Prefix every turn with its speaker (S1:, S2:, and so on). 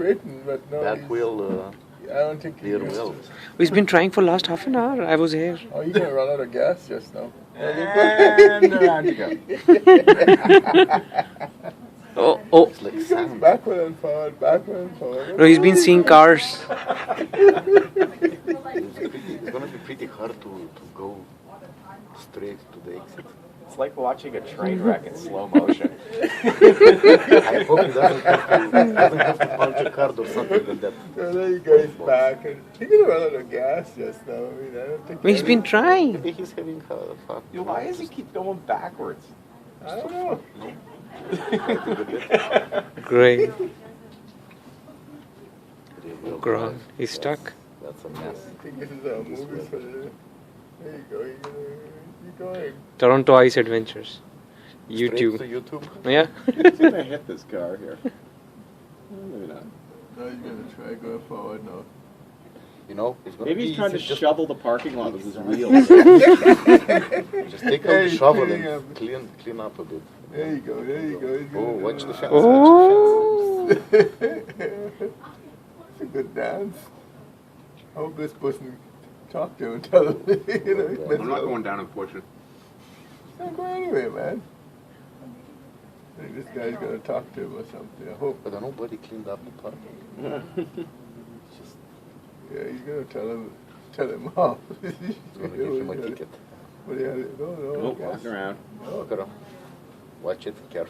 S1: written, but no.
S2: Back wheel,
S1: I don't think
S2: rear wheel.
S3: He's been trying for last half an hour. I was here.
S1: Oh, you're gonna run out of gas just now.
S4: And around you go.
S3: Oh.
S2: It's like sand.
S1: Backward and forward, backward and forward.
S3: No, he's been seeing cars.
S2: It's gonna be pretty hard to go straight to the exit.
S4: It's like watching a train wreck in slow motion.
S2: I hope he doesn't have to punch a card or something like that.
S1: So there you go, he's back. And he's gonna run out of gas just now. I mean, I don't think.
S3: He's been trying.
S2: Maybe he's having fun.
S4: Why does he keep going backwards?
S1: I don't know.
S3: Great.
S2: Rear wheel
S3: Gron.
S2: drive.
S3: He's stuck.
S2: That's a
S1: I
S2: mess.
S1: think this is a movie for the. There you go. You're gonna keep going.
S3: Toronto Ice Adventures.
S2: Straight
S3: YouTube.
S2: to YouTube.
S3: Yeah.
S4: He's gonna hit this car here. Maybe not.
S1: Now he's gonna try going forward now.
S2: You know, it's gonna
S4: Maybe
S2: be
S4: he's trying to
S2: easy. Just
S4: shovel the parking lot with his wheels.
S2: Just take out
S1: Hey,
S2: the shovel
S1: cleaning
S2: and
S1: up.
S2: clean up a bit.
S1: There you go. There you go. He's
S2: Oh,
S1: gonna
S2: watch
S1: do
S2: the
S1: it.
S2: fence.
S3: Oh.
S1: It's a good dance. I hope this person talk to him and tell him. You know, he's
S4: I'm not going down, unfortunately.
S1: not going anywhere, man. I think this guy's gonna talk to him or something. I hope.
S2: But nobody cleaned up the parking. Just
S1: Yeah, he's gonna tell him off.
S2: gonna give him a ticket.
S1: What do you have? No,
S4: Nope, walking around.
S2: Look at him. Watch it, careful.